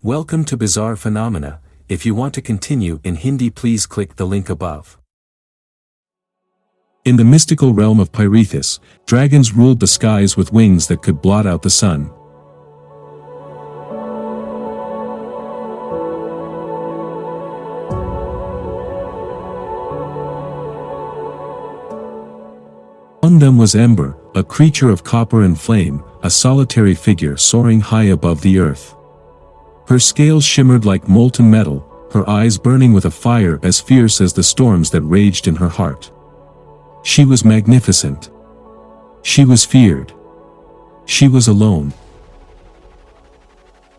Welcome to Bizarre Phenomena. If you want to continue in Hindi, please click the link above. In the mystical realm of Pyraethis, dragons ruled the skies with wings that could blot out the sun. Among them was Ember, a creature of copper and flame, a solitary figure soaring high above the earth. Her scales shimmered like molten metal, her eyes burning with a fire as fierce as the storms that raged in her heart. She was magnificent. She was feared. She was alone.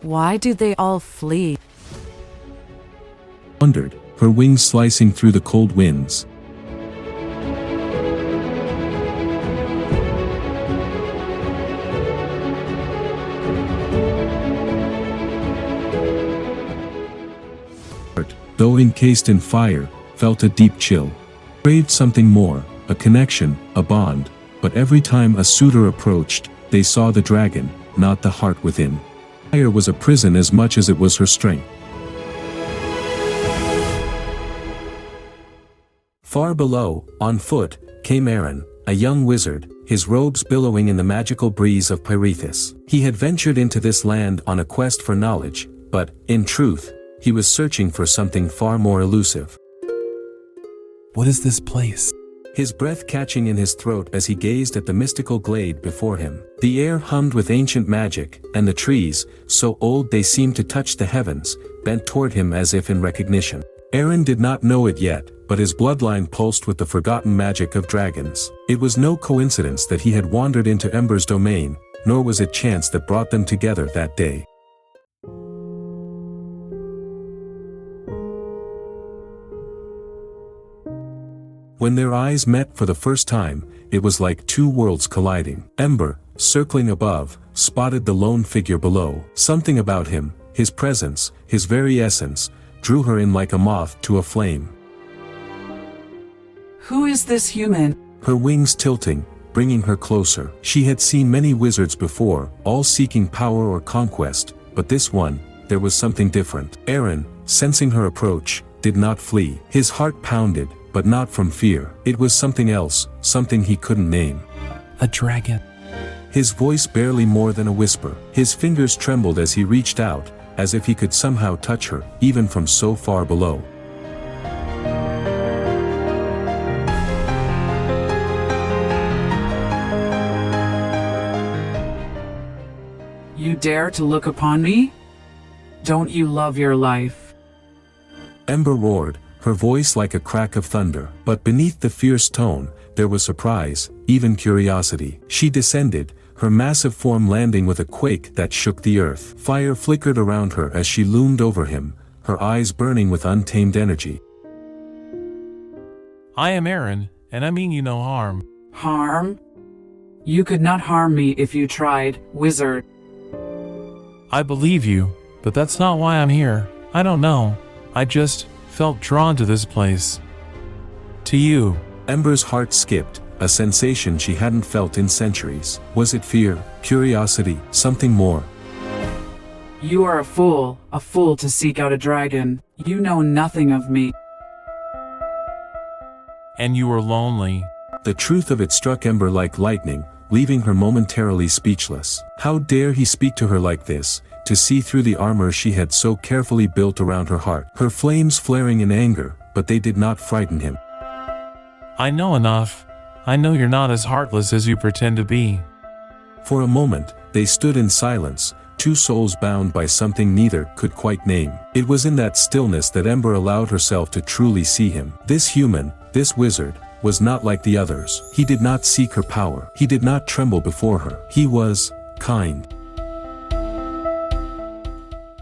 Why do they all flee? Wondered, her wings slicing through the cold winds. Though encased in fire, felt a deep chill. Craved something more, a connection, a bond, but every time a suitor approached, they saw the dragon, not the heart within. Fire was a prison as much as it was her strength. Far below, on foot, came Arin, a young wizard, his robes billowing in the magical breeze of Pyraethis. He had ventured into this land on a quest for knowledge, but, in truth, he was searching for something far more elusive. What is this place? His breath catching in his throat as he gazed at the mystical glade before him. The air hummed with ancient magic, and the trees, so old they seemed to touch the heavens, bent toward him as if in recognition. Arin did not know it yet, but his bloodline pulsed with the forgotten magic of dragons. It was no coincidence that he had wandered into Ember's domain, nor was it chance that brought them together that day. When their eyes met for the first time, it was like two worlds colliding. Ember, circling above, spotted the lone figure below. Something about him, his presence, his very essence, drew her in like a moth to a flame. Who is this human? Her wings tilting, bringing her closer. She had seen many wizards before, all seeking power or conquest, but this one, there was something different. Arin, sensing her approach, did not flee. His heart pounded, but not from fear. It was something else, something he couldn't name. A dragon. His voice barely more than a whisper. His fingers trembled as he reached out, as if he could somehow touch her, even from so far below. You dare to look upon me? Don't you love your life? Ember roared, her voice like a crack of thunder. But beneath the fierce tone, there was surprise, even curiosity. She descended, her massive form landing with a quake that shook the earth. Fire flickered around her as she loomed over him, her eyes burning with untamed energy. I am Arin, and I mean you no harm. Harm? You could not harm me if you tried, wizard. I believe you, but that's not why I'm here. I don't know. I just felt drawn to this place. To you. Ember's heart skipped, a sensation she hadn't felt in centuries. Was it fear, curiosity, something more? You are a fool to seek out a dragon. You know nothing of me. And you were lonely. The truth of it struck Ember like lightning, leaving her momentarily speechless. How dare he speak to her like this, to see through the armor she had so carefully built around her heart. Her flames flaring in anger, but they did not frighten him. I know enough. I know you're not as heartless as you pretend to be. For a moment, they stood in silence, two souls bound by something neither could quite name. It was in that stillness that Ember allowed herself to truly see him. This human, this wizard, was not like the others. He did not seek her power. He did not tremble before her. He was kind.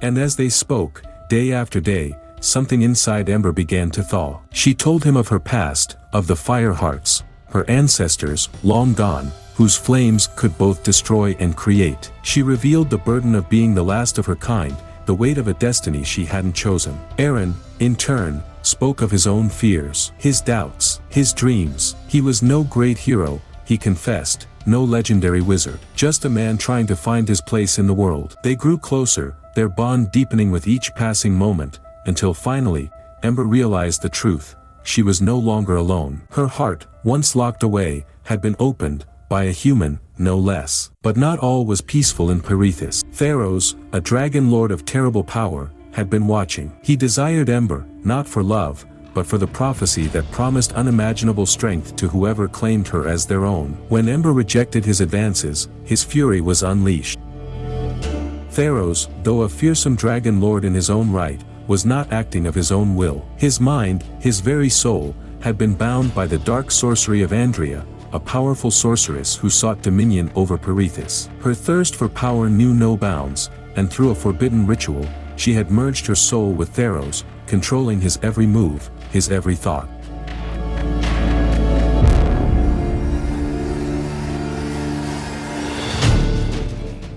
And as they spoke, day after day, something inside Ember began to thaw. She told him of her past, of the fire hearts, her ancestors, long gone, whose flames could both destroy and create. She revealed the burden of being the last of her kind, the weight of a destiny she hadn't chosen. Arin, in turn, spoke of his own fears, his doubts, his dreams. He was no great hero, he confessed, no legendary wizard, just a man trying to find his place in the world. They grew closer, their bond deepening with each passing moment, until finally, Ember realized the truth. She was no longer alone. Her heart, once locked away, had been opened, by a human, no less. But not all was peaceful in Pyraethis. Tharros, a dragon lord of terrible power, had been watching. He desired Ember, not for love, but for the prophecy that promised unimaginable strength to whoever claimed her as their own. When Ember rejected his advances, his fury was unleashed. Tharros, though a fearsome dragon lord in his own right, was not acting of his own will. His mind, his very soul, had been bound by the dark sorcery of Andrea, a powerful sorceress who sought dominion over Pyraethis. Her thirst for power knew no bounds, and through a forbidden ritual, she had merged her soul with Tharros, controlling his every move, his every thought.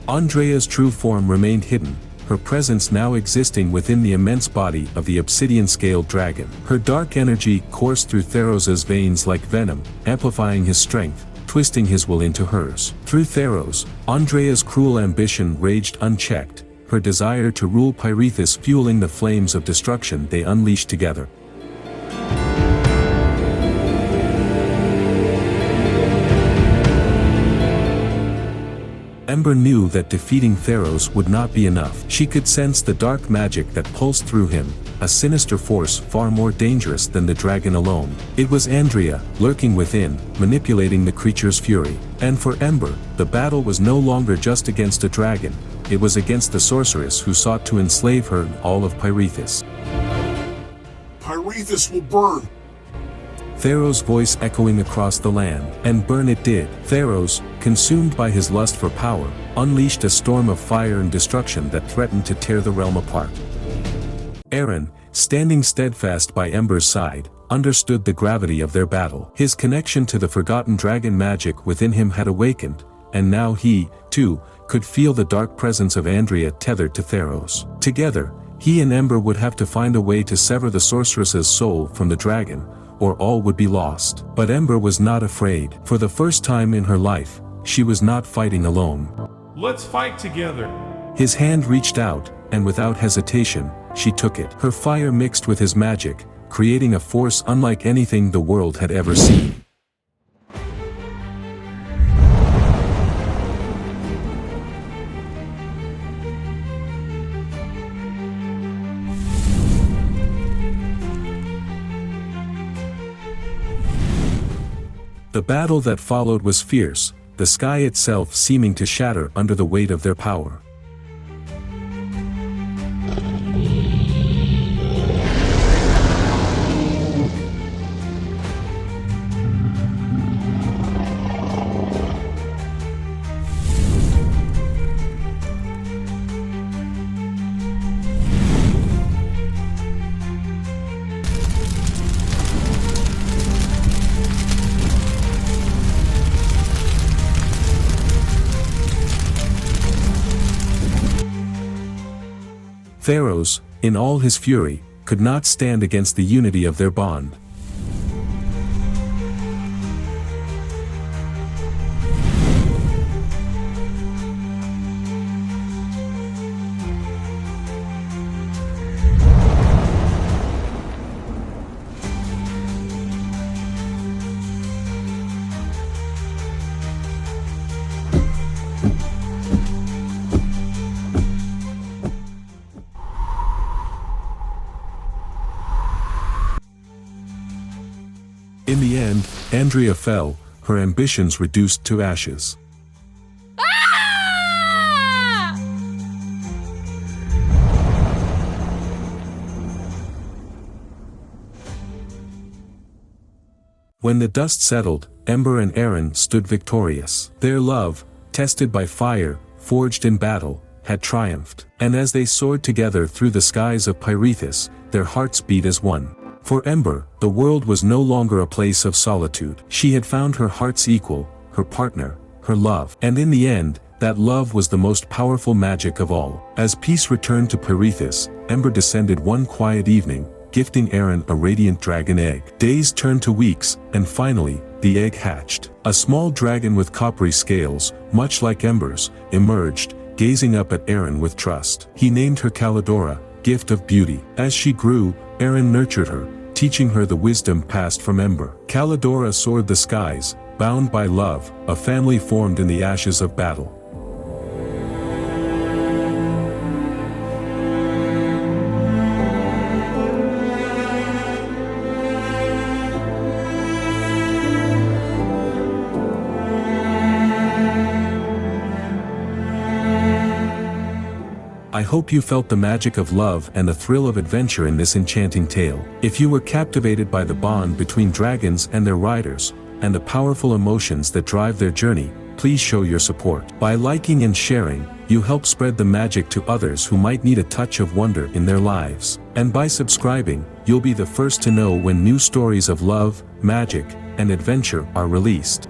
Andrea's true form remained hidden, her presence now existing within the immense body of the obsidian-scaled dragon. Her dark energy coursed through Tharros' veins like venom, amplifying his strength, twisting his will into hers. Through Tharros, Andrea's cruel ambition raged unchecked, her desire to rule Pyraethis fueling the flames of destruction they unleashed together. Ember knew that defeating Tharros would not be enough. She could sense the dark magic that pulsed through him, a sinister force far more dangerous than the dragon alone. It was Andrea, lurking within, manipulating the creature's fury. And for Ember, the battle was no longer just against a dragon, it was against the sorceress who sought to enslave her and all of Pyraethis. Pyraethis will burn! Tharros' voice echoing across the land, and burn it did. Tharros, consumed by his lust for power, unleashed a storm of fire and destruction that threatened to tear the realm apart. Arin, standing steadfast by Ember's side, understood the gravity of their battle. His connection to the forgotten dragon magic within him had awakened, and now he, too, could feel the dark presence of Andrea tethered to Tharros. Together, he and Ember would have to find a way to sever the sorceress's soul from the dragon, or all would be lost. But Ember was not afraid. For the first time in her life, she was not fighting alone. Let's fight together. His hand reached out, and without hesitation, she took it. Her fire mixed with his magic, creating a force unlike anything the world had ever seen. The battle that followed was fierce, the sky itself seeming to shatter under the weight of their power. Tharros, in all his fury, could not stand against the unity of their bond. In the end, Andrea fell, her ambitions reduced to ashes. When the dust settled, Ember and Arin stood victorious. Their love, tested by fire, forged in battle, had triumphed. And as they soared together through the skies of Pyraethis, their hearts beat as one. For Ember, the world was no longer a place of solitude. She had found her heart's equal, her partner, her love. And in the end, that love was the most powerful magic of all. As peace returned to Pyraethis, Ember descended one quiet evening, gifting Arin a radiant dragon egg. Days turned to weeks, and finally, the egg hatched. A small dragon with coppery scales, much like Ember's, emerged, gazing up at Arin with trust. He named her Callidora, gift of beauty. As she grew, Arin nurtured her, teaching her the wisdom passed from Ember. Callidora soared the skies, bound by love, a family formed in the ashes of battle. I hope you felt the magic of love and the thrill of adventure in this enchanting tale. If you were captivated by the bond between dragons and their riders, and the powerful emotions that drive their journey, please show your support. By liking and sharing, you help spread the magic to others who might need a touch of wonder in their lives. And by subscribing, you'll be the first to know when new stories of love, magic, and adventure are released.